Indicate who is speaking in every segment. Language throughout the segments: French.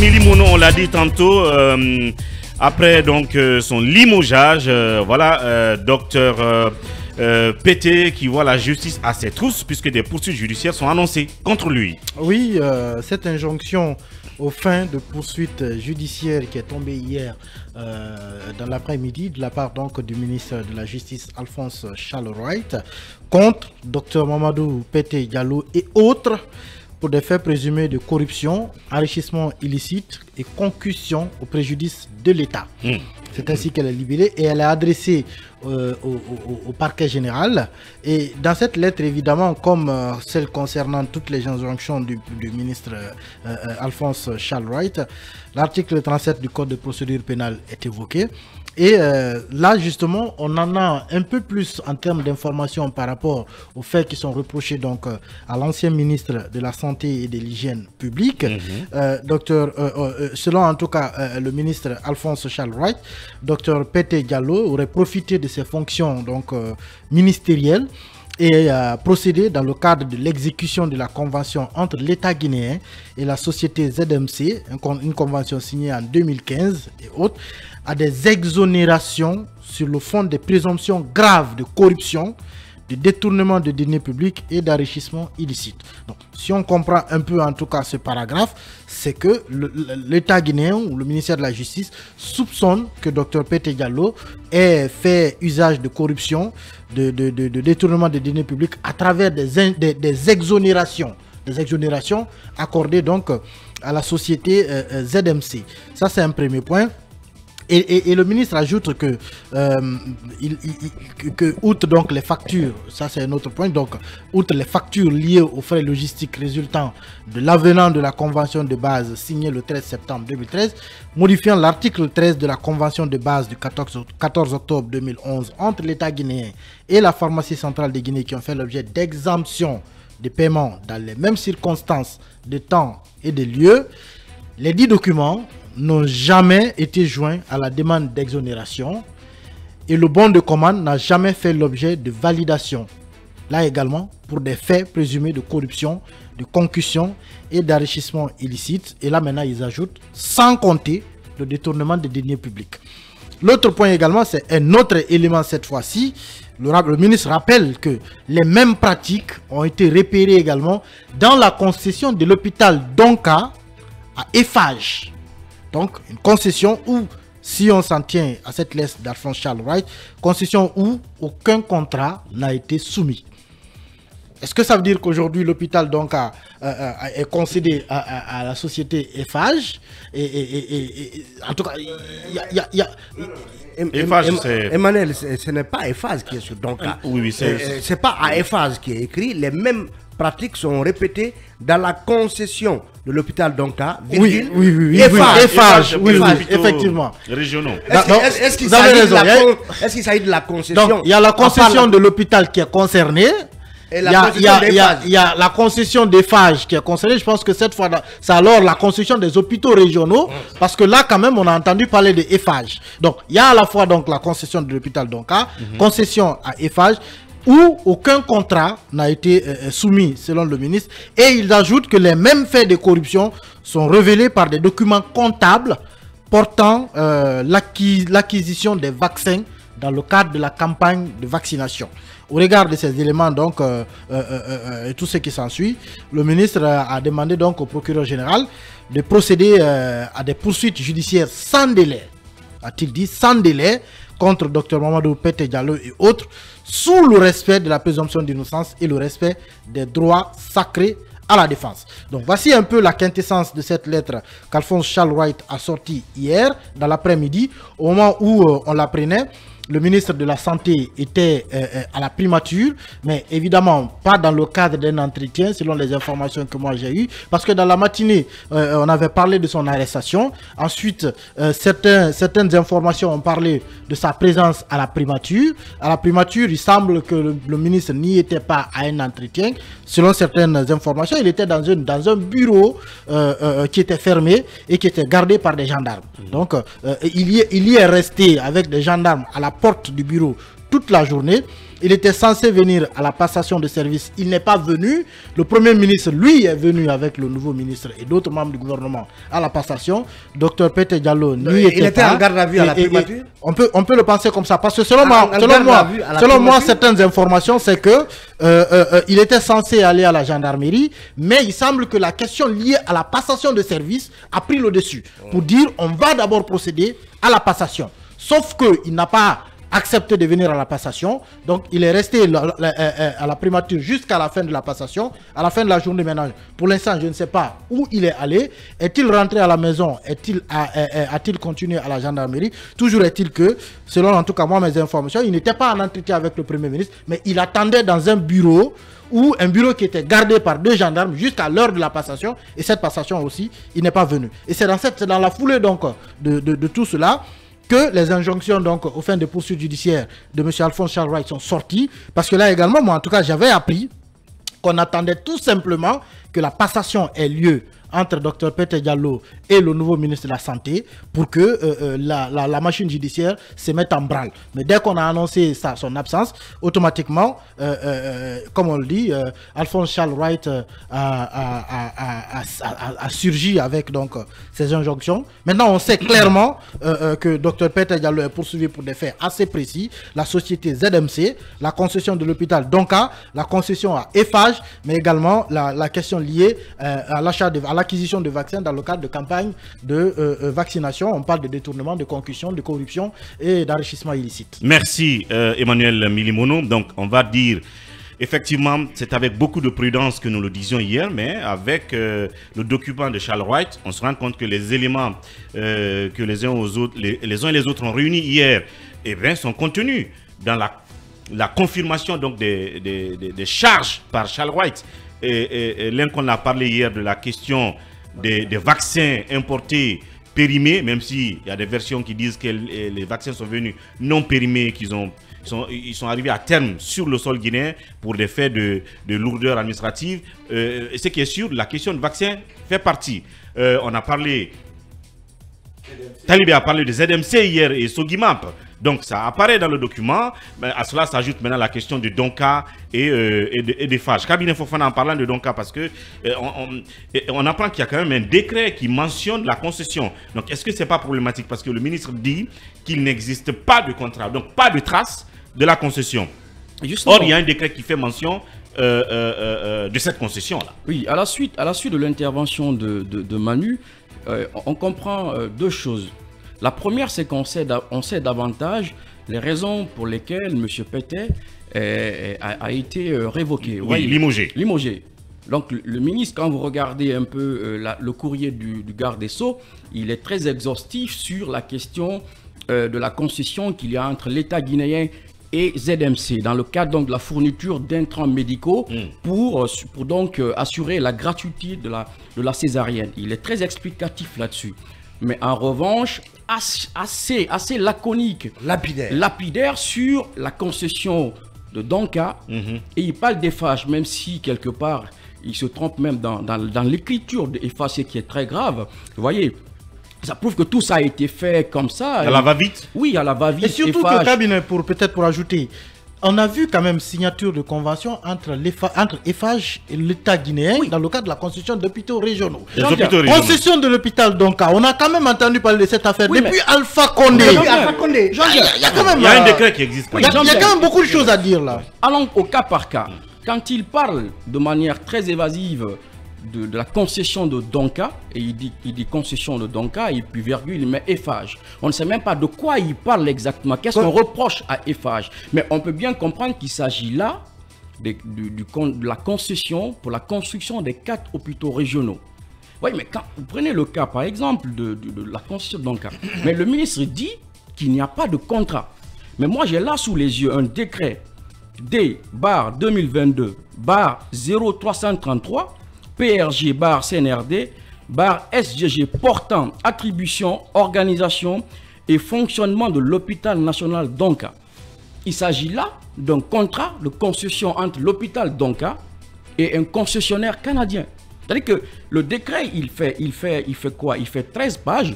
Speaker 1: Mili Mono, on l'a dit tantôt, après donc son limogeage, voilà, docteur Pété qui voit la justice à ses trousses puisque des poursuites judiciaires sont annoncées contre lui.
Speaker 2: Oui, cette injonction aux fins de poursuites judiciaires qui est tombée hier dans l'après-midi de la part donc du ministre de la Justice Alphonse Charles Wright contre Dr Mamadou Pété Diallo et autres pour des faits présumés de corruption, enrichissement illicite et concussion au préjudice de l'État. C'est ainsi qu'elle est libellée et elle est adressée au parquet général. Et dans cette lettre, évidemment, comme celle concernant toutes les injonctions du ministre Alphonse Charles Wright, l'article 37 du Code de procédure pénale est évoqué. Et là, justement, on en a un peu plus en termes d'informations par rapport aux faits qui sont reprochés donc, à l'ancien ministre de la Santé et de l'Hygiène publique. Selon en tout cas le ministre Alphonse Charles Wright, Dr Pété Diallo aurait profité de ses fonctions donc, ministérielles et procédé dans le cadre de l'exécution de la convention entre l'État guinéen et la société ZMC, une convention signée en 2015 et autres, à des exonérations sur le fond des présomptions graves de corruption, de détournement de deniers publics et d'enrichissement illicite. Donc, si on comprend un peu en tout cas ce paragraphe, c'est que l'État guinéen ou le ministère de la Justice soupçonne que Dr Pété Diallo ait fait usage de corruption, de détournement de deniers publics à travers des exonérations accordées donc à la société ZMC. Ça, c'est un premier point. Et le ministre ajoute que, outre donc les factures, ça c'est un autre point, donc outre les factures liées aux frais logistiques résultant de l'avenant de la convention de base signée le 13 septembre 2013, modifiant l'article 13 de la convention de base du 14 octobre 2011 entre l'État guinéen et la pharmacie centrale de Guinée qui ont fait l'objet d'exemption de paiement dans les mêmes circonstances de temps et de lieu, les dits documents n'ont jamais été joints à la demande d'exonération et le bon de commande n'a jamais fait l'objet de validation. Là également, pour des faits présumés de corruption, de concussion et d'enrichissement illicite. Et là maintenant, ils ajoutent, sans compter le détournement des deniers publics. L'autre point également, c'est un autre élément cette fois-ci. Le ministre rappelle que les mêmes pratiques ont été repérées également dans la concession de l'hôpital Donka à Eiffage. Donc, une concession où, si on s'en tient à cette lettre d'Alphonse Charles Wright, concession où aucun contrat n'a été soumis. Est-ce que ça veut dire qu'aujourd'hui, l'hôpital donc est concédé à la société Eiffage en tout cas,
Speaker 3: Emmanuel, ce n'est pas Eiffage qui est sur Donka.
Speaker 1: Oui,
Speaker 3: c'est pas à Eiffage qui est écrit. Les mêmes pratiques sont répétées dans la concession de l'hôpital Donka.
Speaker 2: Oui,
Speaker 1: Eiffage,
Speaker 2: effectivement.
Speaker 1: Régionaux.
Speaker 3: Est-ce qu'il s'agit de la concession?
Speaker 2: Donc, il y a la concession de l'hôpital qui est concernée. Il y a la concession d'Eiffage qui est concernée. Je pense que cette fois, c'est alors la concession des hôpitaux régionaux. Parce que là, quand même, on a entendu parler de Eiffage. Donc, il y a à la fois donc, la concession de l'hôpital Donka, concession à Eiffage, où aucun contrat n'a été soumis, selon le ministre. Et ils ajoutent que les mêmes faits de corruption sont révélés par des documents comptables portant l'acquisition des vaccins dans le cadre de la campagne de vaccination. Au regard de ces éléments donc, et tout ce qui s'ensuit, le ministre a demandé donc au procureur général de procéder à des poursuites judiciaires sans délai, a-t-il dit, sans délai, contre Dr Mamadou Pété Diallo et autres, sous le respect de la présomption d'innocence et le respect des droits sacrés à la défense. Donc voici un peu la quintessence de cette lettre qu'Alphonse Charles Wright a sortie hier, dans l'après-midi, au moment où on l'apprenait. Le ministre de la Santé était à la primature, mais évidemment pas dans le cadre d'un entretien, selon les informations que moi j'ai eues, parce que dans la matinée, on avait parlé de son arrestation. Ensuite, certaines informations ont parlé de sa présence à la primature. À la primature, il semble que le ministre n'y était pas à un entretien. Selon certaines informations, il était dans un bureau qui était fermé et qui était gardé par des gendarmes. Donc, il y est resté avec des gendarmes à la porte du bureau toute la journée. Il était censé venir à la passation de service. Il n'est pas venu. Le Premier ministre, lui, est venu avec le nouveau ministre et d'autres membres du gouvernement à la passation. Dr Pété Diallo, lui,
Speaker 3: il était en garde à vue à la primature.
Speaker 2: On peut le penser comme ça. Parce que selon moi, certaines informations, c'est que il était censé aller à la gendarmerie, mais il semble que la question liée à la passation de service a pris le dessus. Pour dire, on va d'abord procéder à la passation. Sauf qu'il n'a pas accepté de venir à la passation, donc il est resté à la primature jusqu'à la fin de la passation, à la fin de la journée maintenant. Pour l'instant, je ne sais pas où il est allé. Est-il rentré à la maison? A-t-il continué à la gendarmerie? Toujours est-il que, selon en tout cas moi mes informations, il n'était pas en entretien avec le Premier ministre, mais il attendait dans un bureau qui était gardé par 2 gendarmes jusqu'à l'heure de la passation, et cette passation aussi, il n'est pas venu. Et c'est dans la foulée donc de tout cela que les injonctions donc aux fins de poursuites judiciaires de M. Alphonse Charles Wright sont sorties, parce que là également, moi en tout cas, j'avais appris qu'on attendait tout simplement que la passation ait lieu entre Dr Pété Diallo et le nouveau ministre de la Santé pour que la machine judiciaire se mette en branle. Mais dès qu'on a annoncé son absence, automatiquement, comme on le dit, Alphonse Charles Wright a surgi avec donc ces injonctions. Maintenant, on sait clairement que Dr Pété Diallo est poursuivi pour des faits assez précis. La société ZMC, la concession de l'hôpital Donka, la concession à Eiffage, mais également la question liée à l'acquisition de vaccins dans le cadre de campagne de vaccination. On parle de détournement, de concussion, de corruption et d'enrichissement illicite.
Speaker 1: Merci Emmanuel Milimono. Donc on va dire, effectivement, c'est avec beaucoup de prudence que nous le disions hier, mais avec le document de Charles Wright, on se rend compte que les éléments que les uns et les autres ont réunis hier, eh bien, sont contenus dans la confirmation donc des charges par Charles Wright. Et l'un qu'on a parlé hier de la question des vaccins importés périmés, même s'il y a des versions qui disent que les vaccins sont venus non périmés, ils sont arrivés à terme sur le sol guinéen pour des faits de lourdeur administrative. Ce qui est sûr, la question de vaccin fait partie. On a parlé, Talibé a parlé de ZMC hier et Sogimap. Donc ça apparaît dans le document, mais à cela s'ajoute maintenant la question de Donka et d'Eiffage. Cabinet Fofana en parlant de Donka, parce que on apprend qu'il y a quand même un décret qui mentionne la concession. Donc est-ce que c'est pas problématique, parce que le ministre dit qu'il n'existe pas de contrat, donc pas de trace de la concession. Justement. Or il y a un décret qui fait mention de cette concession-là.
Speaker 4: Oui, à la suite de l'intervention de Manu, on comprend 2 choses. La première, c'est qu'on sait davantage les raisons pour lesquelles M. Pété a été révoqué.
Speaker 1: Oui, limogé.
Speaker 4: Limogé. Donc le ministre, quand vous regardez un peu le courrier du garde des Sceaux, il est très exhaustif sur la question de la concession qu'il y a entre l'État guinéen et ZMC, dans le cadre donc de la fourniture d'intrants médicaux pour donc assurer la gratuité de la césarienne. Il est très explicatif là-dessus. Mais en revanche, assez laconique, lapidaire sur la concession de Donka. Et il parle d'Eiffage, même si quelque part, il se trompe même dans l'écriture d'Eiffage, ce qui est très grave. Vous voyez, ça prouve que tout ça a été fait comme ça.
Speaker 1: À la va-vite.
Speaker 4: Oui, à la va-vite.
Speaker 2: Et surtout que le cabinet, peut-être pour ajouter, on a vu quand même signature de convention entre Eiffage et l'État guinéen dans le cadre de la construction d'hôpitaux régionaux. Concession de l'hôpital Donka, on a quand même entendu parler de cette affaire depuis Alpha Condé. Il y a quand même
Speaker 1: un décret qui existe.
Speaker 2: Il y a quand même beaucoup de choses à dire là.
Speaker 4: Allons au cas par cas. Quand il parle de manière très évasive de la concession de Donka, et il dit concession de Donka, et puis virgule, il met Eiffage. On ne sait même pas de quoi il parle exactement, qu'est-ce qu'on reproche à Eiffage. Mais on peut bien comprendre qu'il s'agit là de la concession pour la construction des 4 hôpitaux régionaux. Oui, mais quand vous prenez le cas, par exemple, de la concession de Donka, mais le ministre dit qu'il n'y a pas de contrat. Mais moi, j'ai là sous les yeux un décret D/2022/0333, PRG/CNRD/SGG portant attribution, organisation et fonctionnement de l'hôpital national Donka. Il s'agit là d'un contrat de concession entre l'hôpital Donka et un concessionnaire canadien. C'est-à-dire que le décret, il fait quoi? Il fait 13 pages.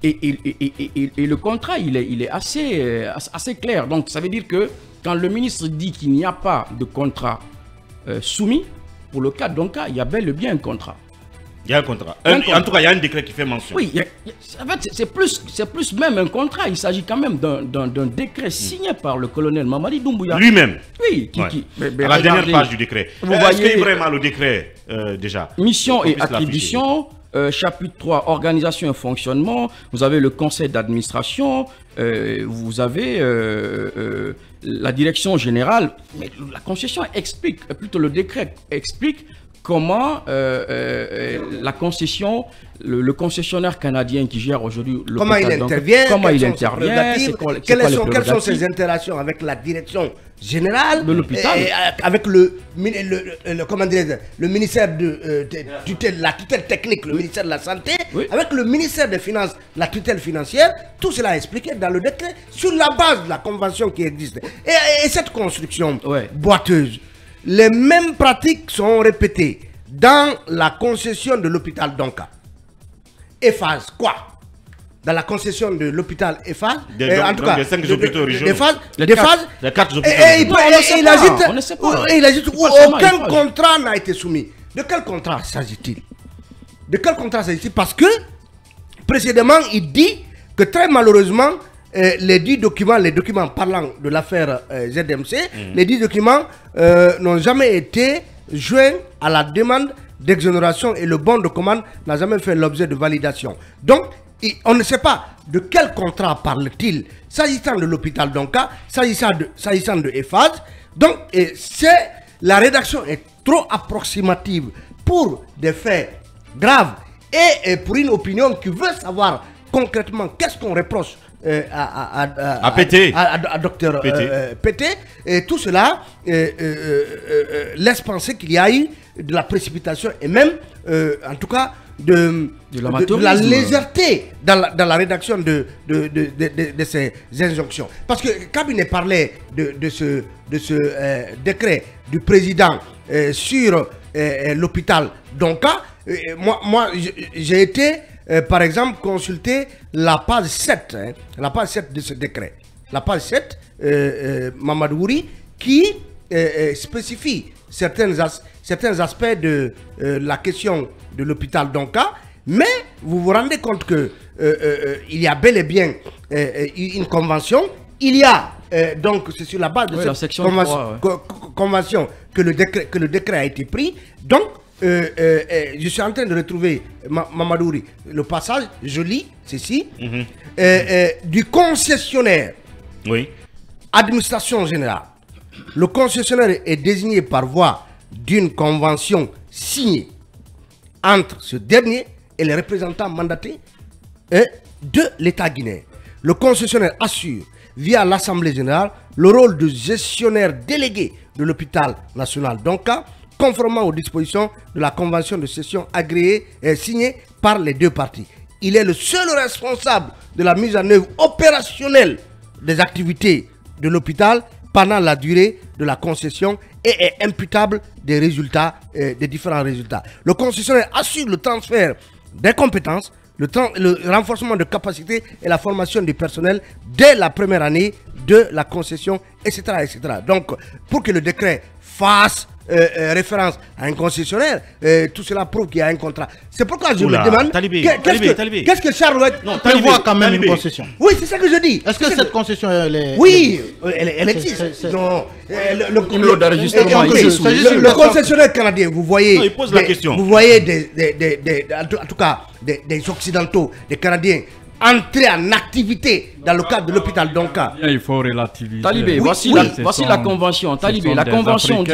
Speaker 4: Et le contrat, il est assez clair. Donc, ça veut dire que quand le ministre dit qu'il n'y a pas de contrat soumis, pour le cas d'Onka, il y a bel et bien un contrat.
Speaker 1: Il y a un contrat. En tout cas, il y a un décret qui fait mention.
Speaker 4: Oui, en fait, c'est plus même un contrat. Il s'agit quand même d'un décret signé par le colonel Mamadi Doumbouya.
Speaker 1: Lui-même.
Speaker 4: Oui.
Speaker 1: À la dernière page du décret. Est-ce qu'il y a vraiment le décret déjà?
Speaker 4: Mission et attribution. Chapitre 3, organisation et fonctionnement. Vous avez le conseil d'administration. Vous avez la direction générale. Mais la concession explique, plutôt le décret explique comment la concession, le concessionnaire canadien qui gère aujourd'hui le
Speaker 3: comment il intervient,
Speaker 4: quelles
Speaker 3: sont ses interactions avec la direction générale
Speaker 4: de l'hôpital,
Speaker 3: avec le ministère de la tutelle technique, le ministère de la santé, avec le ministère des finances, la tutelle financière. Tout cela est expliqué dans le décret sur la base de la convention qui existe. Et cette construction boiteuse, les mêmes pratiques sont répétées dans la concession de l'hôpital d'Onka. EPHAS, quoi? Dans la concession de l'hôpital EPHAS, en tout cas,
Speaker 1: les 5 hôpitaux régionaux.
Speaker 3: Les 4 hôpitaux. Il agite où aucun contrat n'a été soumis. De quel contrat s'agit-il? De quel contrat s'agit-il? Parce que, précédemment, il dit que très malheureusement, les 10 documents, parlant de l'affaire ZMC, les 10 documents n'ont jamais été joints à la demande d'exonération et le bon de commande n'a jamais fait l'objet de validation. Donc, on ne sait pas de quel contrat parle-t-il s'agissant de l'hôpital d'Onka, s'agissant de EPHAS. Donc, la rédaction est trop approximative pour des faits graves et pour une opinion qui veut savoir concrètement qu'est-ce qu'on reproche à Dr Pété. Et tout cela laisse penser qu'il y a eu de la précipitation et même, en tout cas, de la légèreté dans la rédaction de ces injonctions. Parce que Cabinet parlait de ce décret du président sur l'hôpital d'Onka. Moi j'ai été, par exemple, consulter la page 7, la page 7 de ce décret. La page 7, Mamadouri, qui spécifie certains aspects de la question de l'hôpital d'Onka, mais vous vous rendez compte que il y a bel et bien une convention. Il y a donc c'est sur la base de cette convention que le décret a été pris. Donc je suis en train de retrouver Mamadouri, le passage, je lis ceci, du concessionnaire, administration générale. Le concessionnaire est désigné par voie d'une convention signée entre ce dernier et les représentants mandatés de l'État guinéen. Le concessionnaire assure, via l'Assemblée générale, le rôle de gestionnaire délégué de l'hôpital national d'Onka, conformément aux dispositions de la convention de cession agréée et signée par les deux parties. Il est le seul responsable de la mise en œuvre opérationnelle des activités de l'hôpital pendant la durée de la concession et est imputable des résultats, des différents résultats. Le concessionnaire assure le transfert des compétences, le renforcement de capacités et la formation du personnel dès la première année de la concession, etc. etc. Donc, pour que le décret fasse référence à un concessionnaire, tout cela prouve qu'il y a un contrat. C'est pourquoi je me demande qu'est-ce que Charles
Speaker 2: prévoit quand même une concession.
Speaker 3: Oui, c'est ça que je dis.
Speaker 2: Est-ce que cette concession elle
Speaker 3: existe? Non.
Speaker 4: Le
Speaker 3: concessionnaire canadien, vous voyez,
Speaker 1: il pose la question.
Speaker 3: Vous voyez en tout cas des Occidentaux, des Canadiens entrer en activité dans le cadre de l'hôpital d'Onka.
Speaker 5: Il faut relativiser.
Speaker 4: Talibé, voici la convention. Talibé, la convention dit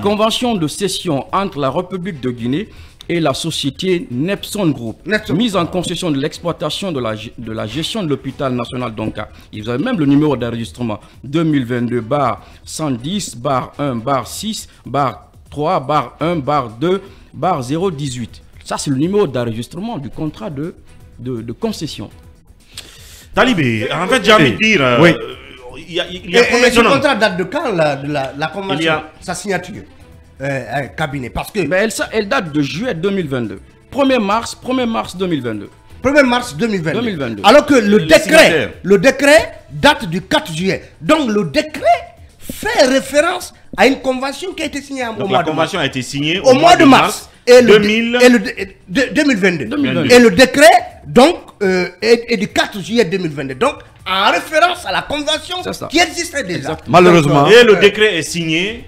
Speaker 4: convention de cession entre la République de Guinée et la société Nepson Group, mise en concession de l'exploitation de la gestion de l'hôpital national d'Onka. Vous avez même le numéro d'enregistrement 2022-106-1-6-3-1-2-018. Ça, c'est le numéro d'enregistrement du contrat de concession.
Speaker 1: Talibé, en fait, j'ai envie de dire... il y a
Speaker 3: ce contrat date de quand, la convention, sa signature cabinet? Parce que...
Speaker 4: Mais elle date de juillet 2022. 1er mars 2022.
Speaker 3: 1er mars 2022.
Speaker 4: 2022.
Speaker 3: Alors que le décret date du 4 juillet. Donc le décret fait référence à une convention qui a été signée au mois de mars.
Speaker 1: La convention a été signée
Speaker 3: au mois de mars. Et 2022. Et le décret, donc, est du 4 juillet 2022. Donc, en référence à la convention qui existait déjà.
Speaker 4: Exactement.
Speaker 2: Malheureusement.
Speaker 1: Et le décret est signé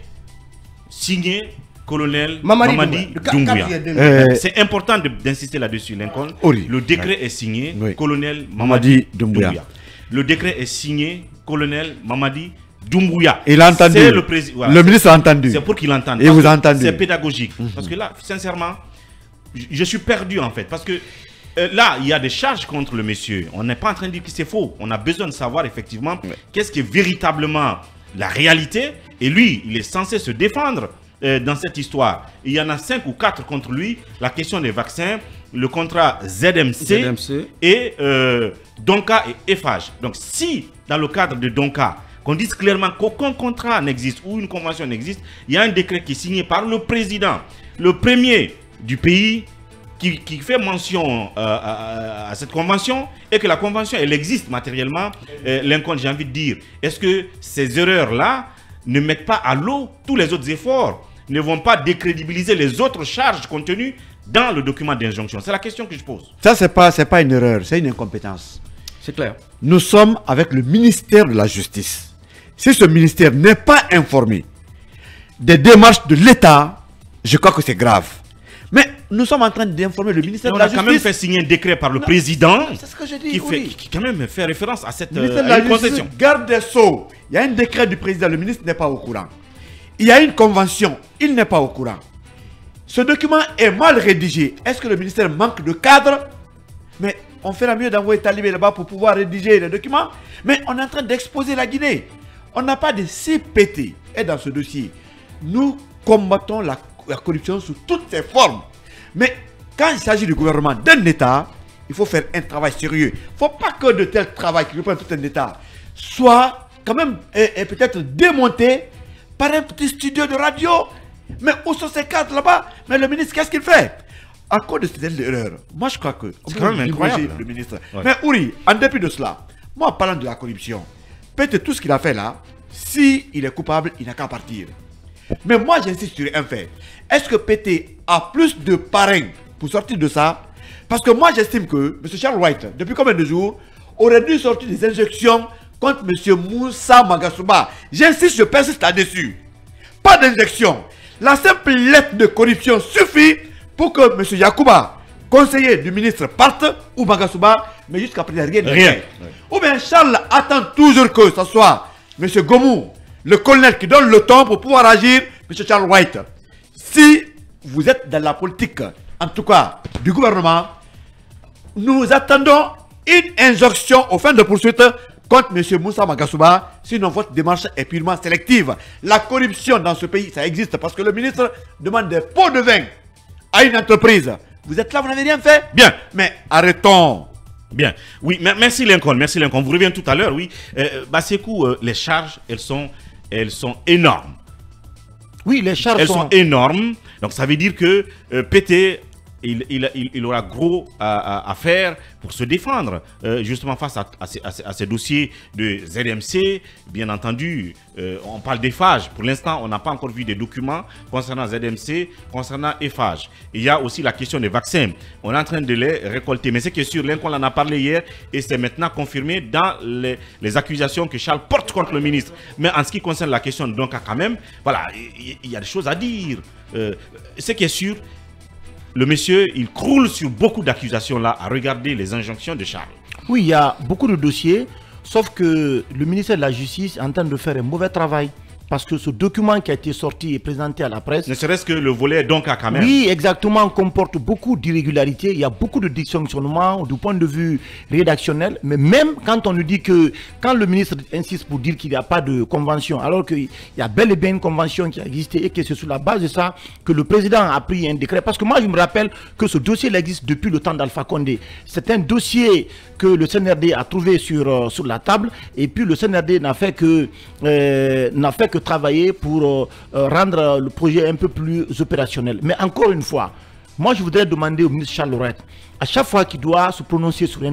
Speaker 1: colonel Mamadi Doumbouya. C'est important d'insister là-dessus, Lincoln. Le décret est signé colonel Mamadi Doumbouya. Le décret est signé colonel Mamadi Doumbouya.
Speaker 2: Il a entendu. Le ministre a entendu.
Speaker 1: C'est pour qu'il entende.
Speaker 2: Et vous entendez.
Speaker 1: C'est pédagogique. Parce que là, sincèrement, je suis perdu en fait. Parce que là, il y a des charges contre le monsieur. On n'est pas en train de dire que c'est faux. On a besoin de savoir effectivement qu'est-ce qui est véritablement la réalité. Et lui, il est censé se défendre dans cette histoire. Il y en a 5 ou 4 contre lui. La question des vaccins, le contrat ZMC. Et Donka et Eiffage. Donc si, dans le cadre de Donka, qu'on dise clairement qu'aucun contrat n'existe ou une convention n'existe, il y a un décret qui est signé par le président, le premier du pays, qui fait mention à cette convention, et que la convention, elle existe matériellement. Lincoln, j'ai envie de dire, est-ce que ces erreurs-là ne mettent pas à l'eau tous les autres efforts, ne vont pas décrédibiliser les autres charges contenues dans le document d'injonction? C'est la question que je pose.
Speaker 2: Ça, c'est pas une erreur, c'est une incompétence.
Speaker 4: C'est clair.
Speaker 2: Nous sommes avec le ministère de la Justice. Si ce ministère n'est pas informé des démarches de l'État, je crois que c'est grave. Mais nous sommes en train d'informer le ministère de la Justice.
Speaker 1: On a quand même fait signer un décret par le président
Speaker 2: c'est ce que je dis,
Speaker 1: qui quand même fait référence à cette
Speaker 2: ministère de la Justice, garde des Sceaux. Il y a un décret du président, le ministre n'est pas au courant. Il y a une convention, il n'est pas au courant. Ce document est mal rédigé. Est-ce que le ministère manque de cadre? Mais on fera mieux d'envoyer Talibé là-bas pour pouvoir rédiger les documents. Mais on est en train d'exposer la Guinée. On n'a pas de CPT. Et dans ce dossier, nous combattons la corruption sous toutes ses formes. Mais quand il s'agit du gouvernement d'un État, il faut faire un travail sérieux. Il ne faut pas que de tel travail qui reprend tout un État soit quand même peut-être démonté par un petit studio de radio. Mais où sont ces cadres là-bas? Mais le ministre, qu'est-ce qu'il fait? À cause de cette erreur, moi je crois que
Speaker 1: c'est quand même incroyable,
Speaker 2: le ministre. Mais Ouri, en dépit de cela, moi en parlant de la corruption, peut-être tout ce qu'il a fait là, si il est coupable, il n'a qu'à partir. Mais moi j'insiste sur un fait. Est-ce que PT a plus de parrains pour sortir de ça? Parce que moi j'estime que M. Charles White, depuis combien de jours, aurait dû sortir des injections contre M. Moussa Magasuba. J'insiste, je persiste là-dessus. Pas d'injection. La simple lettre de corruption suffit pour que M. Yacouba, conseiller du ministre, parte, ou Magasuba, mais jusqu'à présent rien. Ou bien Charles attend toujours que ce soit M. Gomou, le colonel, qui donne le temps pour pouvoir agir, M. Charles White. Si vous êtes dans la politique, en tout cas du gouvernement, nous attendons une injonction aux fins de poursuite contre M. Moussa Magasuba, sinon votre démarche est purement sélective. La corruption dans ce pays, ça existe parce que le ministre demande des pots de vin à une entreprise. Vous êtes là, vous n'avez rien fait?
Speaker 1: Bien.
Speaker 2: Mais arrêtons.
Speaker 1: Bien. Oui, merci Lincoln. Merci Lincoln. Vous revenez tout à l'heure, oui. Bassekou, les charges, elles sont énormes.
Speaker 2: Oui, les charges
Speaker 1: sont énormes. Donc ça veut dire que PT, il aura gros à faire pour se défendre, justement face à ces dossiers de ZMC. Bien entendu, on parle d'Eiffage. Pour l'instant, on n'a pas encore vu des documents concernant ZMC, concernant Eiffage. Il y a aussi la question des vaccins. On est en train de les récolter. Mais c'est que sûr, Lincoln en a parlé hier et c'est maintenant confirmé dans les accusations que Charles porte contre le ministre. Mais en ce qui concerne la question de Donka, quand même, voilà, il y a des choses à dire. Ce qui est sûr, le monsieur, il croule sur beaucoup d'accusations là, à regarder les injonctions de Charles.
Speaker 5: Oui, il y a beaucoup de dossiers, sauf que le ministère de la Justice est en train de faire un mauvais travail. Parce que ce document qui a été sorti et présenté à la presse...
Speaker 1: Ne serait-ce que le volet donc à quand même.
Speaker 5: Oui, exactement, comporte beaucoup d'irrégularités. Il y a beaucoup de dysfonctionnements du point de vue rédactionnel. Mais même quand on nous dit que... Quand le ministre insiste pour dire qu'il n'y a pas de convention, alors qu'il y a bel et bien une convention qui a existé et que c'est sur la base de ça que le président a pris un décret. Parce que moi, je me rappelle que ce dossier existe depuis le temps d'Alpha Condé. C'est un dossier que le CNRD a trouvé sur la table. Et puis le CNRD n'a fait que travailler pour rendre le projet un peu plus opérationnel. Mais encore une fois, Moi, je voudrais demander au ministre Charles Laurent, à chaque fois qu'il doit se prononcer sur un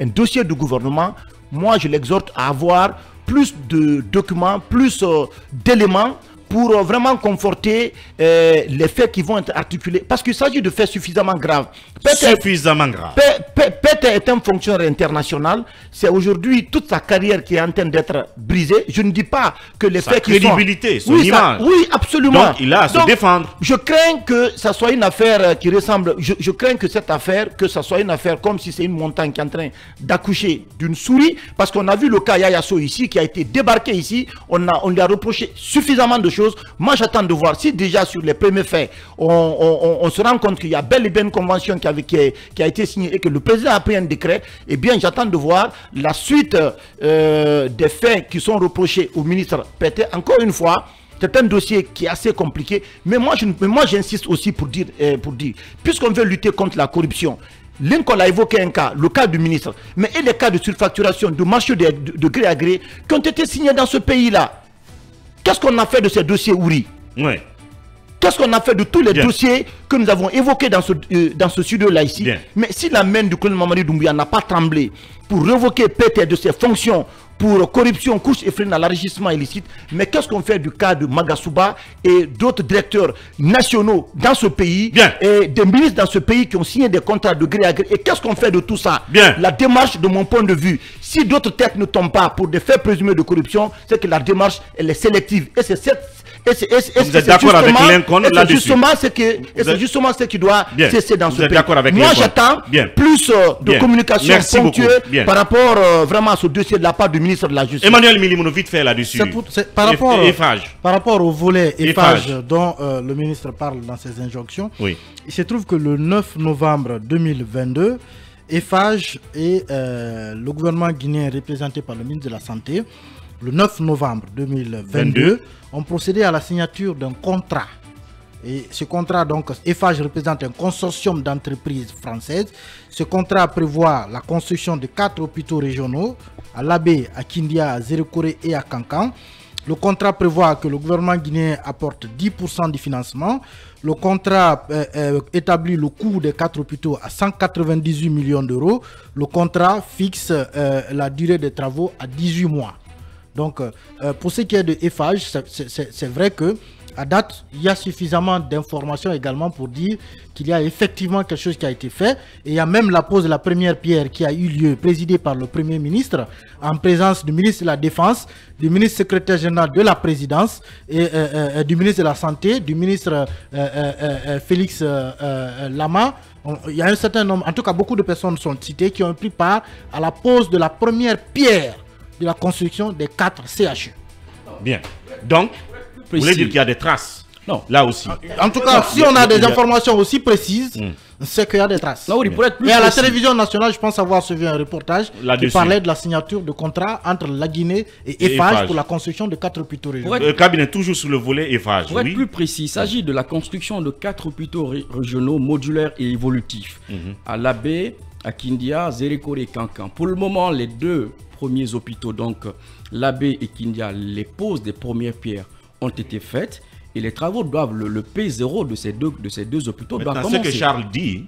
Speaker 5: dossier du gouvernement, moi, je l'exhorte à avoir plus de documents, plus d'éléments pour vraiment conforter les faits qui vont être articulés. Parce qu'il s'agit de faits suffisamment graves.
Speaker 1: Suffisamment grave.
Speaker 5: Peter est un fonctionnaire international. C'est aujourd'hui toute sa carrière qui est en train d'être brisée. Je ne dis pas que les faits qui sont...
Speaker 1: Sa crédibilité, son image.
Speaker 5: Oui, absolument.
Speaker 1: Donc, il a à se défendre.
Speaker 5: Je crains que ça soit une affaire qui ressemble... Je crains que cette affaire, que ça soit une affaire comme si c'est une montagne qui est en train d'accoucher d'une souris. Parce qu'on a vu le cas Yaya Sow ici, qui a été débarqué ici. On lui a reproché suffisamment de choses. Moi, j'attends de voir si déjà sur les premiers faits, on se rend compte qu'il y a bel et bien une convention qui a été signée et que le président a pris un décret. Eh bien, j'attends de voir la suite des faits qui sont reprochés au ministre Pété. Encore une fois, c'est un dossier qui est assez compliqué. Mais moi, j'insiste aussi pour dire puisqu'on veut lutter contre la corruption, Lincoln a évoqué un cas, le cas du ministre, mais et les cas de surfacturation, de marché de gré à gré qui ont été signés dans ce pays-là. Qu'est-ce qu'on a fait de ces dossiers Ouri?
Speaker 1: Oui.
Speaker 5: Qu'est-ce qu'on a fait de tous les dossiers que nous avons évoqués dans ce studio-là ici? Bien. Mais si la main du colonel Mamadi Doumbouya n'a pas tremblé pour révoquer Pété de ses fonctions pour corruption, couche et freine à l'enrichissement illicite, mais qu'est-ce qu'on fait du cas de Magasuba et d'autres directeurs nationaux dans ce pays? Bien. Et des ministres dans ce pays qui ont signé des contrats de gré à gré? Et qu'est-ce qu'on fait de tout ça? Bien. La démarche, de mon point de vue, si d'autres têtes ne tombent pas pour des faits présumés de corruption, c'est que la démarche, elle est sélective. Et c'est cette...
Speaker 1: Vous êtes d'accord avec Lincoln là-dessus?
Speaker 5: C'est justement ce qui doit cesser dans ce pays.
Speaker 1: Avec
Speaker 5: moi, j'attends plus de communication ponctuelle par rapport vraiment à ce dossier de la part du ministre de la Justice.
Speaker 1: Emmanuel Milimono, vite fait là-dessus.
Speaker 2: Par rapport au volet EFAGE dont le ministre parle dans ses injonctions, il se trouve que le 9 novembre 2022, EFAGE et le gouvernement guinéen représenté par le ministre de la Santé, le 9 novembre 2022, ont procédé à la signature d'un contrat. Et ce contrat, donc, EFAGE représente un consortium d'entreprises françaises. Ce contrat prévoit la construction de 4 hôpitaux régionaux à Labé, à Kindia, à Zérekoré et à Kankan. Le contrat prévoit que le gouvernement guinéen apporte 10% du financement. Le contrat établit le coût des 4 hôpitaux à 198 millions d'euros. Le contrat fixe la durée des travaux à 18 mois. Donc, pour ce qui est de EFAGE, c'est vrai que à date, il y a suffisamment d'informations également pour dire qu'il y a effectivement quelque chose qui a été fait. Et il y a même la pose de la première pierre qui a eu lieu, présidée par le Premier ministre, en présence du ministre de la Défense, du ministre secrétaire général de la Présidence, et du ministre de la Santé, du ministre Félix Lama. Il y a un certain nombre, en tout cas beaucoup de personnes sont citées, qui ont pris part à la pose de la première pierre de la construction des 4 CHU.
Speaker 1: Bien. Donc, vous voulez dire qu'il y a des traces?
Speaker 4: Non.
Speaker 1: Là aussi.
Speaker 2: En tout cas, si on a des informations aussi précises, c'est qu'il y a des traces.
Speaker 4: Non, oui, pour être plus
Speaker 2: et à la
Speaker 4: précis,
Speaker 2: télévision nationale, je pense avoir suivi un reportage qui parlait de la signature de contrat entre la Guinée et EFAGE pour la construction de 4 hôpitaux régionaux.
Speaker 1: Le cabinet toujours sur le volet EFAGE.
Speaker 4: Pour être plus précis, il s'agit de la construction de 4 hôpitaux régionaux modulaires et évolutifs à Labé, à Kindia, Zérekoré et Kankan. Pour le moment, les 2 premiers hôpitaux, donc Labé et Kindia, les poses des premières pierres ont été faites et les travaux doivent, le P0 de ces deux hôpitaux doit commencer.
Speaker 1: Ce que Charles dit,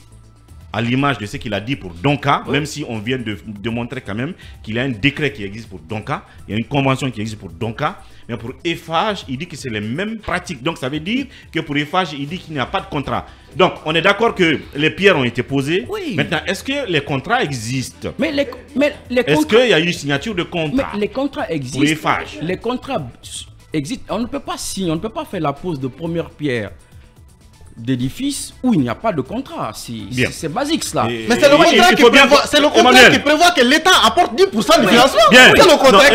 Speaker 1: à l'image de ce qu'il a dit pour Donka, même si on vient de montrer quand même qu'il y a un décret qui existe pour Donka, il y a une convention qui existe pour Donka, mais pour EFAGE, il dit que c'est les mêmes pratiques. Donc ça veut dire que pour EFAGE, il dit qu'il n'y a pas de contrat. Donc on est d'accord que les pierres ont été posées. Oui. Maintenant, est-ce que les contrats existent? Est-ce qu'il y a eu signature de contrat?
Speaker 4: Mais les contrats existent.
Speaker 1: Pour EFAGE.
Speaker 4: Les contrats existent. On ne peut pas signer, on ne peut pas faire la pose de première pierre d'édifice où il n'y a pas de contrat. C'est basique cela.
Speaker 2: Mais c'est le contrat qui prévoit que l'État apporte 10% du financement.
Speaker 1: Bien.
Speaker 2: C'est le contrat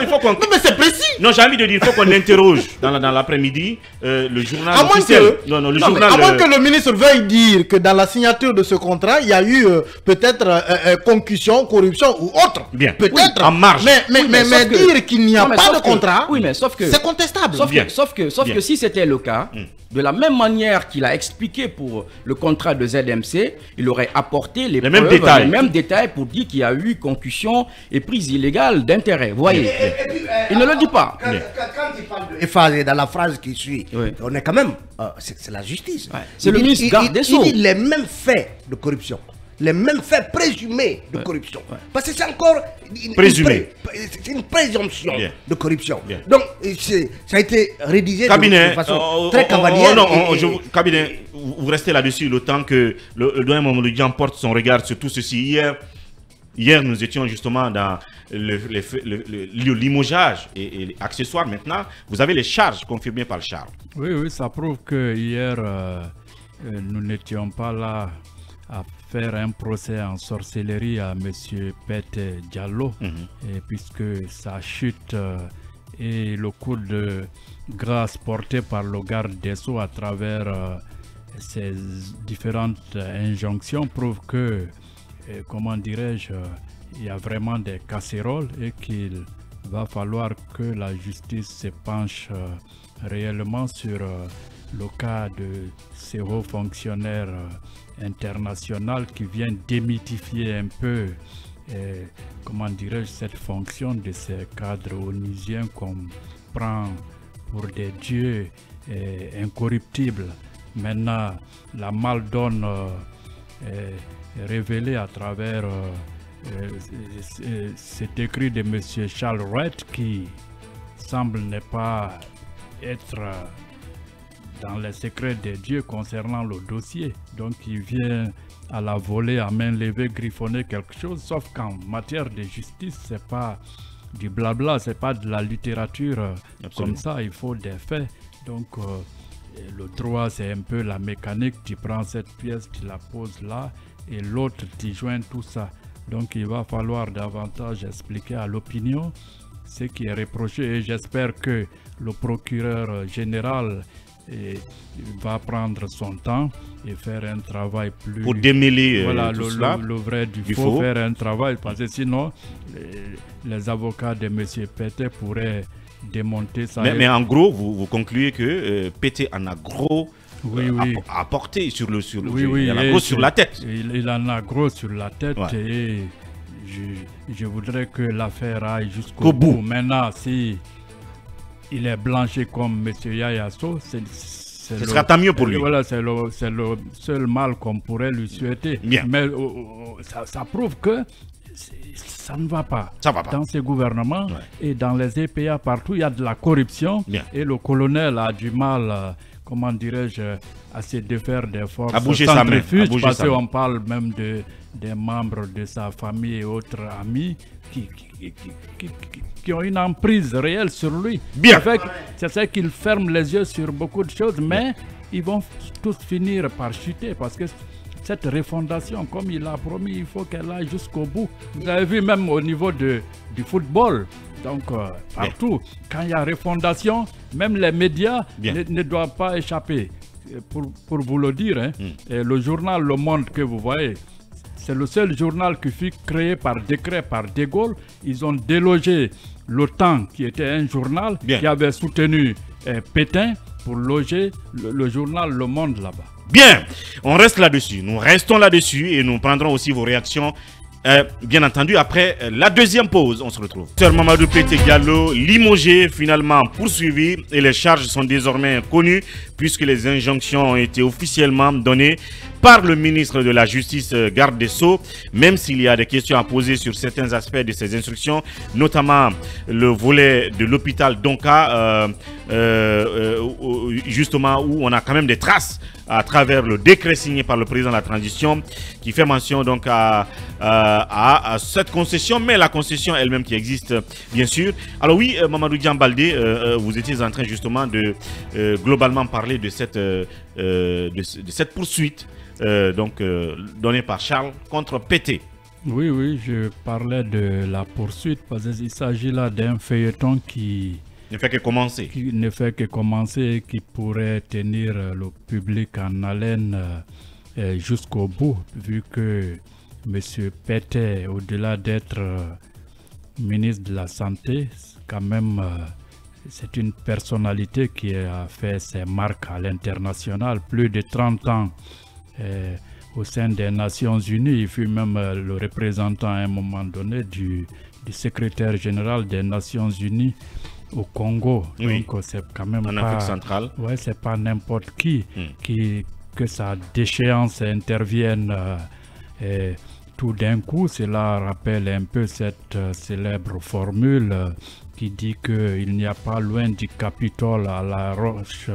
Speaker 1: il faut qu'on...
Speaker 2: Non, mais c'est précis.
Speaker 1: Non, j'ai envie de dire, il faut qu'on interroge dans l'après-midi le journal officiel.
Speaker 2: À moins que le ministre veuille dire que dans la signature de ce contrat, il y a eu peut-être concussion, corruption ou autre.
Speaker 1: Bien.
Speaker 2: Peut-être.
Speaker 1: En marge.
Speaker 2: Mais dire qu'il n'y a pas de contrat,
Speaker 4: oui, mais sauf que
Speaker 2: c'est contestable.
Speaker 4: Sauf que si c'était le cas, de la même manière manière qu'il a expliqué pour le contrat de ZMC, il aurait apporté les
Speaker 1: mêmes
Speaker 4: détails pour dire qu'il y a eu concussion et prise illégale d'intérêt. Vous voyez, il ne le dit pas.
Speaker 3: Quand il parle de effacer dans la phrase qui suit, on est quand même, c'est la justice.
Speaker 4: C'est le ministre garde des Sceaux.
Speaker 3: Il dit les mêmes faits de corruption. Les mêmes faits présumés de corruption. Parce que c'est encore c'est une présomption de corruption. Donc, ça a été rédigé de façon très cavalière.
Speaker 1: Cabinet, vous restez là-dessus le temps que le doyen Mamadou Dian porte son regard sur tout ceci. Hier, nous étions justement dans le limogeage et accessoires. Maintenant, vous avez les charges confirmées par Charles.
Speaker 6: Oui, ça prouve que hier, nous n'étions pas là à faire un procès en sorcellerie à M. Pete Diallo, et puisque sa chute et le coup de grâce porté par le garde des Sceaux à travers ces différentes injonctions prouvent que, comment dirais-je, il y a vraiment des casseroles et qu'il va falloir que la justice se penche réellement sur le cas de ces hauts fonctionnaires international qui vient démythifier un peu, comment dirais-je, cette fonction de ces cadres onusiens qu'on prend pour des dieux incorruptibles. Maintenant, la maldonne est révélée à travers cet écrit de M. Charles Wright qui semble ne pas être dans les secrets des dieux concernant le dossier. Donc il vient à la volée, à main levée, griffonner quelque chose, sauf qu'en matière de justice, c'est pas du blabla, c'est pas de la littérature. Comme ça, il faut des faits. Donc le droit, c'est un peu la mécanique. Tu prends cette pièce, tu la poses là, et l'autre, tu joins tout ça. Donc il va falloir davantage expliquer à l'opinion ce qui est reproché, et j'espère que le procureur général va prendre son temps et faire un travail plus...
Speaker 1: Pour démêler
Speaker 6: le vrai du faux, faire un travail, parce que sinon, les avocats de M. Pété pourraient démonter ça.
Speaker 1: Mais en gros, vous concluez que Pété en a gros apporté sur le il en a gros sur la tête.
Speaker 6: Il en a gros sur la tête et je voudrais que l'affaire aille jusqu'au bout. Maintenant, si il est blanchi comme M. Yaya Sow,
Speaker 1: ce sera tant mieux pour lui.
Speaker 6: Voilà, c'est le seul mal qu'on pourrait lui souhaiter. Mais ça prouve que ça ne va pas. Dans ces gouvernements et dans les EPA, partout, il y a de la corruption. Et le colonel a du mal, comment dirais-je, à se défaire des forces centrifuges, parce qu'on parle même des membres de sa famille et autres amis qui ont une emprise réelle sur lui. C'est ça qu'il ferme les yeux sur beaucoup de choses, mais ils vont tous finir par chuter parce que cette refondation, comme il a promis, il faut qu'elle aille jusqu'au bout. Vous avez vu même au niveau du football, donc partout, quand il y a refondation, même les médias ne doivent pas échapper. Pour vous le dire, et le journal Le Monde que vous voyez, c'est le seul journal qui fut créé par décret par De Gaulle. Ils ont délogé Le Temps, qui était un journal qui avait soutenu Pétain, pour loger le journal Le Monde là-bas.
Speaker 1: Bien, on reste là-dessus. Nous restons là-dessus et nous prendrons aussi vos réactions. Bien entendu, après la deuxième pause, on se retrouve. Sir Mamadou Pété Diallo, limogé, finalement poursuivi, et les charges sont désormais connues puisque les injonctions ont été officiellement données par le ministre de la Justice, garde des Sceaux, même s'il y a des questions à poser sur certains aspects de ces instructions, notamment le volet de l'hôpital Donka, justement où on a quand même des traces à travers le décret signé par le président de la transition qui fait mention donc à cette concession, mais la concession elle-même qui existe bien sûr. Alors oui, Mamadou Dian Baldé, vous étiez en train justement de globalement parler de cette poursuite donnée par Charles contre Pété.
Speaker 6: Oui, je parlais de la poursuite parce qu'il s'agit là d'un feuilleton qui
Speaker 1: ne fait que commencer.
Speaker 6: Qui ne fait que commencer et qui pourrait tenir le public en haleine jusqu'au bout, vu que M. Pété, au-delà d'être ministre de la Santé, quand même c'est une personnalité qui a fait ses marques à l'international, plus de 30 ans au sein des Nations Unies. Il fut même le représentant à un moment donné du secrétaire général des Nations Unies au Congo.
Speaker 1: Oui.
Speaker 6: Donc c'est quand même
Speaker 1: en
Speaker 6: pas,
Speaker 1: Afrique centrale.
Speaker 6: Ouais, c'est pas n'importe qui que sa déchéance intervienne tout d'un coup. Cela rappelle un peu cette célèbre formule qui dit qu'il n'y a pas loin du Capitole à la roche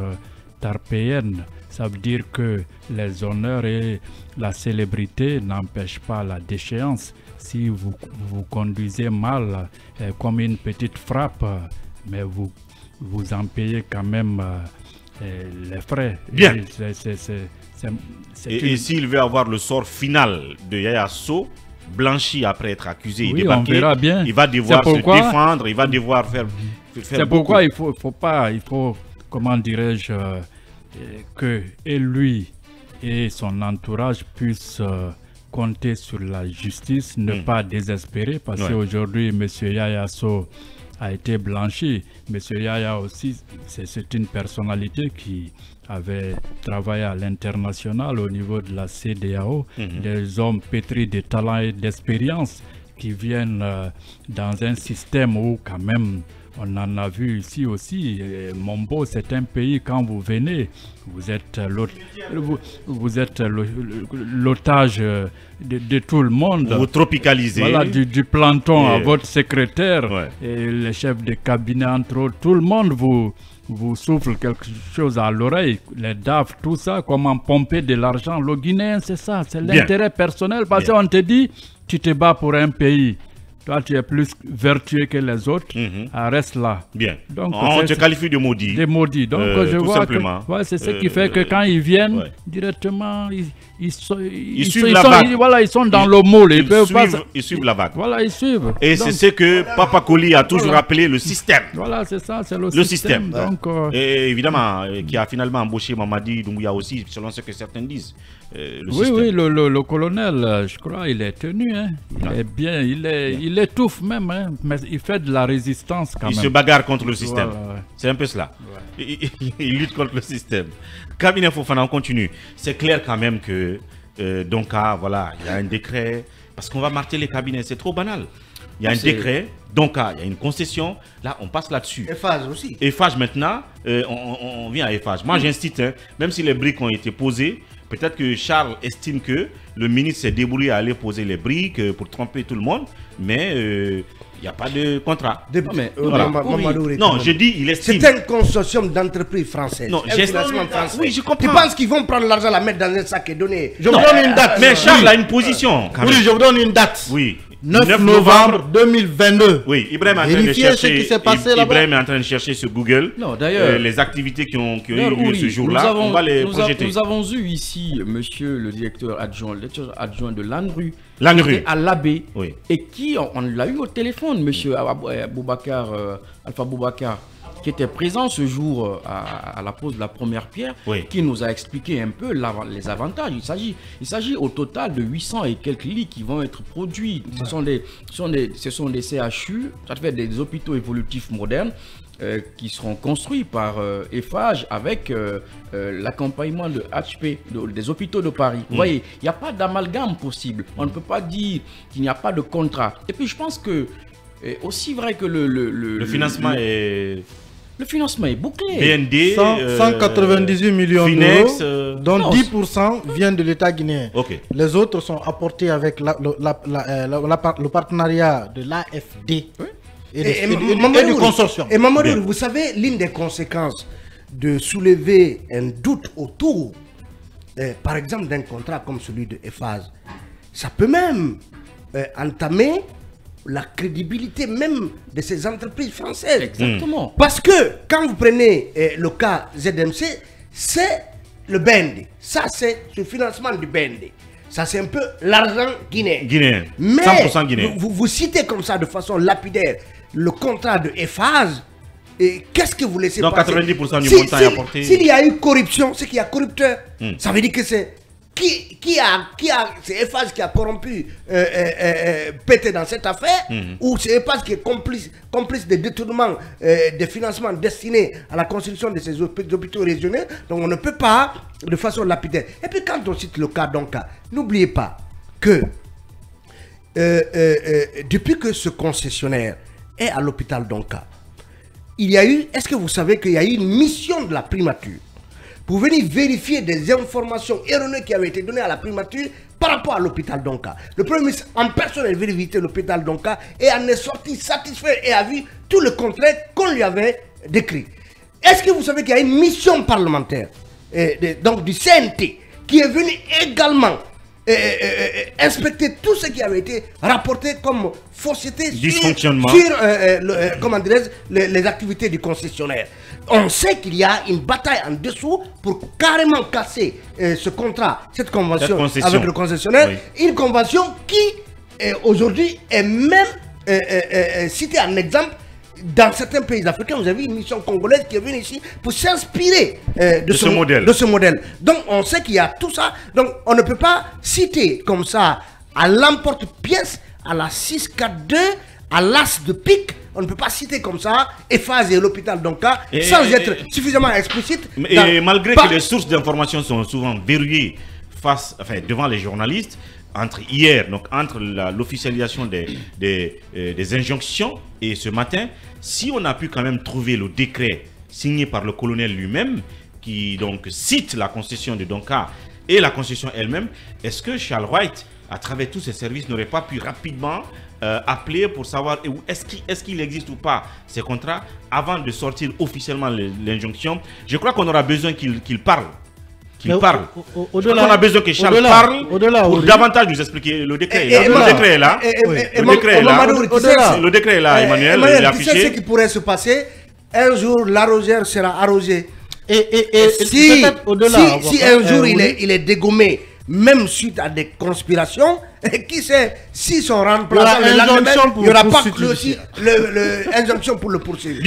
Speaker 6: tarpéenne. Ça veut dire que les honneurs et la célébrité n'empêchent pas la déchéance. Si vous conduisez mal, comme une petite frappe, mais vous en payez quand même les frais.
Speaker 1: Bien.
Speaker 6: Et
Speaker 1: s'il veut avoir le sort final de Yaya Sow, blanchi après être accusé et
Speaker 6: oui,
Speaker 1: débarqué,
Speaker 6: on verra bien.
Speaker 1: il va devoir se défendre, il va devoir faire
Speaker 6: c'est pourquoi il faut, comment dirais-je, que et lui et son entourage puissent compter sur la justice, ne pas désespérer, parce qu'aujourd'hui, M. Yaya Sow a été blanchi. M. Yaya aussi, c'est une personnalité qui avait travaillé à l'international au niveau de la CEDEAO, des hommes pétris de talent et d'expérience qui viennent dans un système où quand même on en a vu ici aussi. Mombo, c'est un pays, quand vous venez, vous êtes l'otage de tout le monde.
Speaker 1: Vous tropicalisez.
Speaker 6: Voilà, du planton à votre secrétaire et les chefs de cabinet, entre autres. Tout le monde vous souffle quelque chose à l'oreille. Les DAF, tout ça, comment pomper de l'argent. Le Guinéen, c'est ça, c'est l'intérêt personnel. Parce qu'on te dit, tu te bats pour un pays. Toi, tu es plus vertueux que les autres. Reste là.
Speaker 1: Bien.
Speaker 6: Donc,
Speaker 1: on te qualifie de maudit.
Speaker 6: De maudit. Donc, je vois
Speaker 1: simplement.
Speaker 6: que c'est ce qui fait que quand ils viennent, directement, ils
Speaker 1: suivent la vague.
Speaker 6: Voilà, ils sont dans le moule.
Speaker 1: Ils suivent la vague.
Speaker 6: Voilà, ils suivent.
Speaker 1: Et c'est ce que Papa Koli a toujours appelé le système.
Speaker 6: Voilà, c'est ça, c'est le
Speaker 1: système.
Speaker 6: Donc,
Speaker 1: et évidemment, qui a finalement embauché Mamadi Doumbouya aussi, selon ce que certains disent.
Speaker 6: Oui, le colonel, je crois, il est tenu. Hein. Il est bien, il étouffe même, hein, mais il fait de la résistance quand même.
Speaker 1: Il se bagarre contre le système.
Speaker 6: Voilà,
Speaker 1: c'est un peu cela. Il lutte contre le système. Cabinet Fofana, on continue. C'est clair quand même que, donc, voilà, il y a un décret. Parce qu'on va marquer les cabinets, c'est trop banal. Il y a un décret, donc il y a une concession. Là, on passe là-dessus.
Speaker 3: Eiffage aussi.
Speaker 1: Eiffage maintenant, on vient à Eiffage. Moi, j'insiste, hein, même si les briques ont été posées, peut-être que Charles estime que le ministre s'est débrouillé à aller poser les briques pour tromper tout le monde, mais il n'y a pas de contrat.
Speaker 3: Non,
Speaker 1: je dis, il estime.
Speaker 3: C'est un consortium d'entreprises françaises.
Speaker 1: Non,
Speaker 3: oui, je comprends. Tu penses qu'ils vont prendre l'argent, la mettre dans un sac et donner.
Speaker 2: Je vous donne une date.
Speaker 1: Mais Charles a une position.
Speaker 2: Oui, je vous donne une date.
Speaker 1: Oui.
Speaker 2: 9 novembre 2022.
Speaker 1: Oui, Ibrahim est en train de chercher. Ibrahim est en train de chercher sur Google.
Speaker 4: Non, d'ailleurs,
Speaker 1: les activités qui ont eu lieu ce jour-là, on va les projeter.
Speaker 4: Nous avons eu ici, monsieur le directeur adjoint de l'ANRU, à l'AB, et qui, on l'a eu au téléphone, monsieur Alpha Boubacar, qui était présent ce jour à la pose de la première pierre, qui nous a expliqué un peu les avantages. Il s'agit au total de 800 et quelques lits qui vont être produits. Ce sont des CHU, ça fait des hôpitaux évolutifs modernes, qui seront construits par Eiffage avec l'accompagnement de HP, des hôpitaux de Paris. Vous voyez, il n'y a pas d'amalgame possible. On ne peut pas dire qu'il n'y a pas de contrat. Et puis je pense que, aussi vrai que le
Speaker 1: financement est...
Speaker 4: Le financement est bouclé.
Speaker 1: BND,
Speaker 2: 198 millions d'euros, dont 10% viennent de l'État guinéen. Les autres sont apportés avec le partenariat de l'AFD et du consortium.
Speaker 3: Et Mamadou, vous savez, l'une des conséquences de soulever un doute autour, par exemple, d'un contrat comme celui de Eiffage, ça peut même entamer la crédibilité même de ces entreprises françaises.
Speaker 4: Exactement.
Speaker 3: Parce que quand vous prenez le cas ZMC, c'est le BND. Ça, c'est le financement du BND. Ça, c'est un peu l'argent guinéen. Mais
Speaker 1: 100% guinéen.
Speaker 3: Vous citez comme ça de façon lapidaire le contrat de Eiffage. Et qu'est-ce que vous laissez
Speaker 1: donc
Speaker 3: passer?
Speaker 1: 90% du montant est apporté.
Speaker 3: S'il y a eu corruption, c'est qu'il y a corrupteur. Ça veut dire que c'est c'est Eiffage qui a corrompu Pété dans cette affaire, ou c'est Eiffage qui est complice des détournements des financements destinés à la construction de ces hôpitaux régionaux. Donc on ne peut pas de façon lapidaire. Et puis quand on cite le cas d'Onka, n'oubliez pas que depuis que ce concessionnaire est à l'hôpital d'Onka, il y a eu, est-ce que vous savez qu'il y a eu une mission de la primature pour venir vérifier des informations erronées qui avaient été données à la primature par rapport à l'hôpital d'Onka. Le Premier ministre en personne est venu visiter l'hôpital d'Onka et en est sorti satisfait et a vu tout le contraire qu'on lui avait décrit. Est-ce que vous savez qu'il y a une mission parlementaire donc du CNT qui est venue également inspecter tout ce qui avait été rapporté comme fausseté sur comment dirais-je, les activités du concessionnaire. On sait qu'il y a une bataille en dessous pour carrément casser ce contrat, cette convention avec le concessionnaire. Oui. Une convention qui aujourd'hui est même citée en exemple dans certains pays africains. Vous avez une mission congolaise qui est venue ici pour s'inspirer de ce modèle. Donc on sait qu'il y a tout ça. Donc on ne peut pas citer comme ça à l'emporte-pièce, à la 642, à l'as de pique. On ne peut pas citer comme ça Eiffage et l'hôpital d'Onka sans être suffisamment explicite.
Speaker 1: Et malgré que les sources d'information sont souvent verrouillées devant les journalistes, entre l'officialisation des injonctions et ce matin, si on a pu quand même trouver le décret signé par le colonel lui-même qui donc cite la concession de Donka et la concession elle-même, est-ce que Charles Wright, à travers tous ses services, n'aurait pas pu rapidement appeler pour savoir est-ce qu'il existe ou pas ces contrats avant de sortir officiellement l'injonction? Je crois qu'on aura besoin qu'il parle. On a besoin que Charles parle pour davantage nous expliquer le décret. Le décret est là. Le décret est là, Emmanuel.
Speaker 3: Tu sais ce qui pourrait se passer? Un jour, l'arroseur sera arrosé. Si un jour il est dégommé, même suite à des conspirations, qui sait si son remplaçant le lendemain, il n'y aura pas aussi l'injonction pour le poursuivre.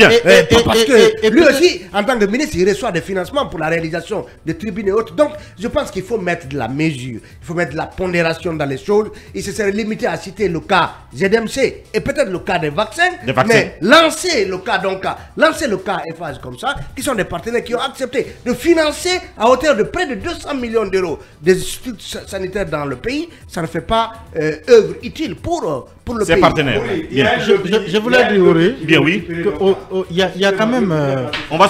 Speaker 3: Parce que lui aussi, en tant que ministre, il reçoit des financements pour la réalisation des tribunes et autres. Donc, je pense qu'il faut mettre de la mesure, il faut mettre de la pondération dans les choses. Il se serait limité à citer le cas ZMC et peut-être le cas des vaccins, mais lancer le cas d'Onka, lancer le cas Eiffage comme ça, qui sont des partenaires qui ont accepté de financer à hauteur de près de 200 millions d'euros des instituts sanitaires dans le pays, ça ne fait pas œuvre utile pour le pays.
Speaker 1: Partenaires.
Speaker 2: Je voulais dire, oui.
Speaker 1: Bien oui.
Speaker 2: Il y a quand même...
Speaker 1: On va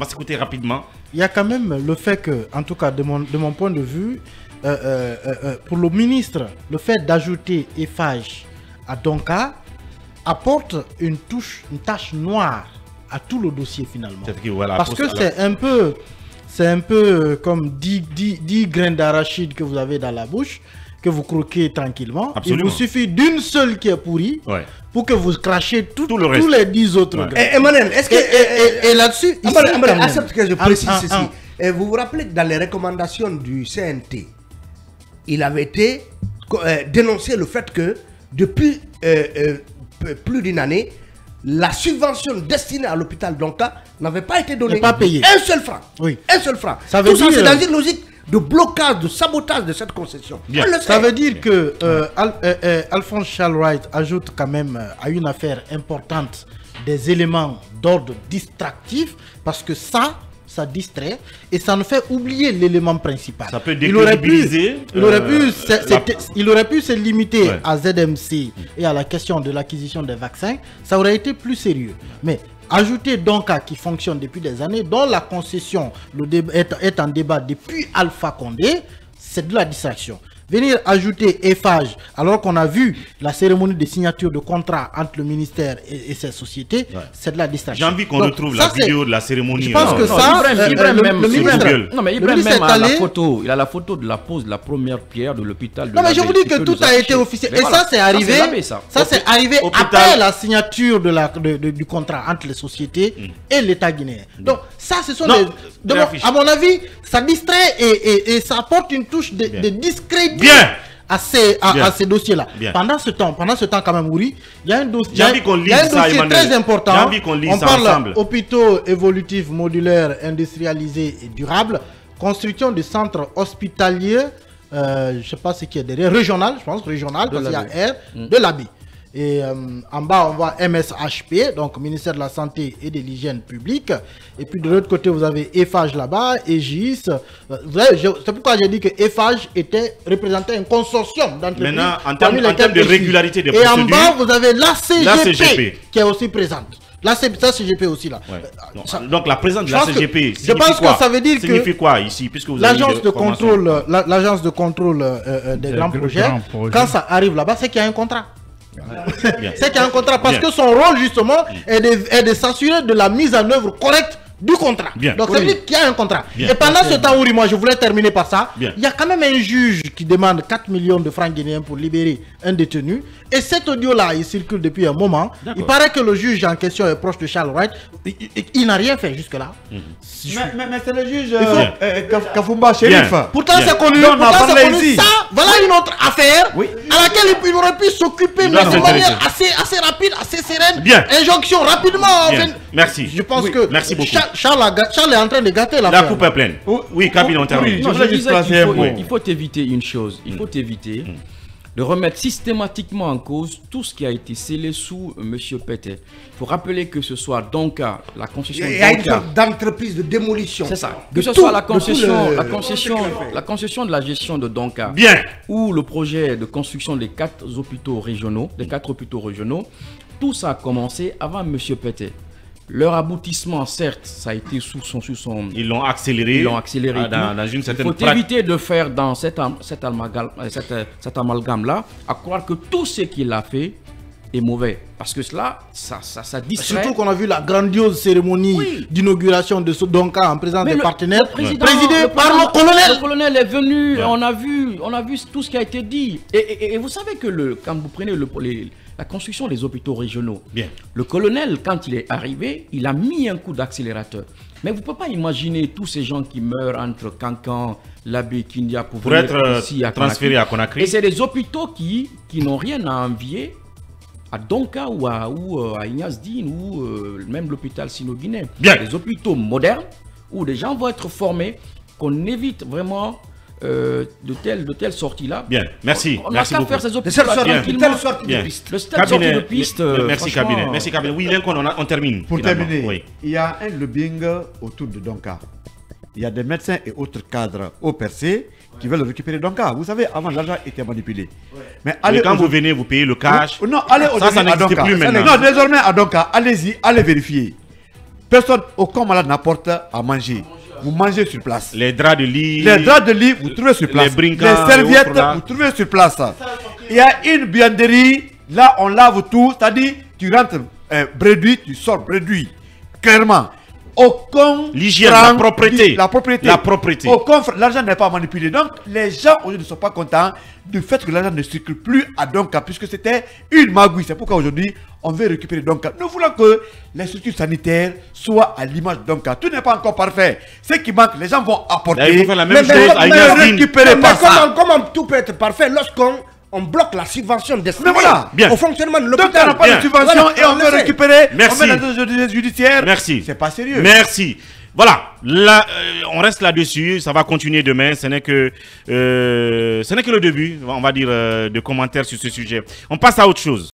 Speaker 1: s'écouter rapidement.
Speaker 2: Il y a quand même le fait que, en tout cas de mon point de vue, pour le ministre, le fait d'ajouter Eiffage à Donka apporte une tache noire à tout le dossier finalement. Parce que c'est un peu comme 10 grains d'arachide que vous avez dans la bouche, que vous croquez tranquillement. Absolument. Il vous suffit d'une seule qui est pourrie pour que vous crachiez tous les 10 autres grains.
Speaker 3: Emmanuel, est-ce que...
Speaker 2: Et là-dessus...
Speaker 3: accepte que je précise ceci. Vous vous rappelez que dans les recommandations du CNT, il avait été dénoncé le fait que depuis plus d'une année, la subvention destinée à l'hôpital d'Onka n'avait pas été donnée.
Speaker 2: Pas payée.
Speaker 3: Un seul franc.
Speaker 2: Oui.
Speaker 3: Un seul franc.
Speaker 2: Ça veut dire...
Speaker 3: c'est dans une logique de blocage, de sabotage de cette concession.
Speaker 2: Ça veut dire que Alphonse Charles Wright ajoute quand même à une affaire importante des éléments d'ordre distractif, parce que ça distrait et ça nous fait oublier l'élément principal.
Speaker 1: Ça peut décrédibiliser.
Speaker 2: Il aurait pu se limiter à ZMC et à la question de l'acquisition des vaccins. Ça aurait été plus sérieux. Mais ajouter Donka qui fonctionne depuis des années, dont la concession est en débat depuis Alpha Condé, c'est de la distraction. Venir ajouter Eiffage alors qu'on a vu la cérémonie de signature de contrat entre le ministère et ses sociétés, c'est de la distraction.
Speaker 1: J'ai envie qu'on retrouve la vidéo de la cérémonie.
Speaker 2: Je pense que ça,
Speaker 4: Ibrahim a la photo. Il a la photo de la pose de la première pierre de l'hôpital.
Speaker 2: Non mais je vous dis que tout a été officiel. Et ça c'est arrivé. Ça c'est arrivé après la signature du contrat entre les sociétés et l'État guinéen. Donc ça ce sont des... À mon avis, ça distrait et ça apporte une touche de discrédit à ces dossiers-là. Pendant ce temps quand même, Ouri, il y a un dossier très important. On parle hôpitaux évolutifs, modulaires, industrialisés et durables, construction de centres hospitaliers je ne sais pas ce qui est derrière, régional, je pense, régional, parce qu'il y a R, de l'ABI. Et en bas, on voit MSHP, donc Ministère de la Santé et de l'Hygiène publique. Et puis de l'autre côté, vous avez EFAGE là-bas, EGIS. C'est pourquoi j'ai dit que EFAGE était représenté un consortium d'entreprises.
Speaker 1: Maintenant, en termes de régularité des
Speaker 2: procédures.
Speaker 1: procédures.
Speaker 2: Et en bas, vous avez la CGP qui est aussi présente. Là, c'est la CGP aussi là.
Speaker 1: Ouais. Donc la présence de la CGP,
Speaker 2: je pense que ça veut dire que
Speaker 1: signifie quoi ici, puisque vous
Speaker 2: l'agence de contrôle, des grands projets, quand ça arrive là-bas, c'est qu'il y a un contrat. C'est qu'il y a un contrat parce que son rôle justement est de s'assurer de la mise en œuvre correcte du contrat. Donc ça veut dire qu'il y a un contrat. Et pendant ce temps, Ouri, moi je voulais terminer par ça. Il y a quand même un juge qui demande 4 millions de francs guinéens pour libérer un détenu. Et cet audio-là, il circule depuis un moment. Il paraît que le juge en question est proche de Charles Wright. Il n'a rien fait jusque-là.
Speaker 7: Mais c'est le juge Kafumba Chérif.
Speaker 2: Pourtant c'est connu. Ça, voilà une autre affaire à laquelle il aurait pu s'occuper de manière assez rapide, assez sereine. Injonction rapidement.
Speaker 1: Merci.
Speaker 2: Je pense que
Speaker 1: merci beaucoup.
Speaker 2: Charles est en train de gâter la
Speaker 1: coupe est pleine. Oui, Kabine, on termine.
Speaker 4: Il faut éviter une chose. Il faut éviter de remettre systématiquement en cause tout ce qui a été scellé sous M. Pété. Il faut rappeler que ce soit Donka, la concession
Speaker 3: il y a une sorte d'entreprise de démolition.
Speaker 4: C'est ça. Que ce soit la concession de la gestion de Donka ou le projet de construction des 4 hôpitaux régionaux, tout ça a commencé avant M. Pété. Leur aboutissement, certes, ça a été sous son...
Speaker 1: Ils l'ont accéléré.
Speaker 4: Dans une certaine... Il faut éviter de faire dans cet amalgame-là, à croire que tout ce qu'il a fait est mauvais. Parce que cela, ça distrait.
Speaker 2: Surtout qu'on a vu la grandiose cérémonie d'inauguration de ce Donka en présence des partenaires, présidée par le colonel.
Speaker 4: Le colonel est venu, on a vu tout ce qui a été dit. Et vous savez que quand vous prenez la construction des hôpitaux régionaux. Le colonel, quand il est arrivé, il a mis un coup d'accélérateur. Mais vous ne pouvez pas imaginer tous ces gens qui meurent entre Kankan, l'Abbé Kindia pour
Speaker 1: être ici transférés à Conakry.
Speaker 4: Et c'est des hôpitaux qui n'ont rien à envier à Donka ou à Ignace Dine ou même l'hôpital sino-guinéen. Des hôpitaux modernes où les gens vont être formés, qu'on évite vraiment... de telles sorties-là.
Speaker 1: Merci.
Speaker 4: On n'a qu'à faire ces hôpitaux.
Speaker 1: Le stade sortie de piste. Merci, cabinet. Merci, cabinet. Oui, on termine.
Speaker 7: Pour terminer, il y a un lobbying autour de Donka. Il y a des médecins et autres cadres au percé qui veulent récupérer Donka. Vous savez, avant, l'argent était manipulé.
Speaker 1: Mais quand vous venez, vous payez le cash.
Speaker 7: Non, allez
Speaker 1: ça n'existe plus maintenant.
Speaker 7: Non, désormais à Donka, allez-y, allez vérifier. Personne, aucun malade n'apporte à manger. Vous mangez sur place.
Speaker 1: Les draps de lit.
Speaker 7: Vous trouvez sur place. Les serviettes, vous trouvez sur place. Il y a une buanderie. Là, on lave tout. C'est-à-dire, tu rentres bréduit, tu sors bréduit. Clairement.
Speaker 1: L'hygiène, la propreté.
Speaker 7: L'argent n'est pas manipulé. Donc, les gens aujourd'hui ne sont pas contents du fait que l'argent ne circule plus à Donka, puisque c'était une magouille. C'est pourquoi aujourd'hui, on veut récupérer Donka. Nous voulons que les structures sanitaires soient à l'image de Donka. Tout n'est pas encore parfait. Ce qui manque, les gens vont apporter.
Speaker 1: Ils vont faire la même chose à
Speaker 3: récupérer pas ça. Comment tout peut être parfait lorsqu'on bloque la subvention destinée au fonctionnement de l'hôpital?
Speaker 7: Donc on n'a pas de subvention et on veut récupérer. On met dans le judiciaire.
Speaker 1: Merci.
Speaker 7: C'est pas sérieux.
Speaker 1: Merci. Voilà, là, on reste là-dessus, ça va continuer demain, ce n'est que le début, on va dire, de commentaires sur ce sujet. On passe à autre chose.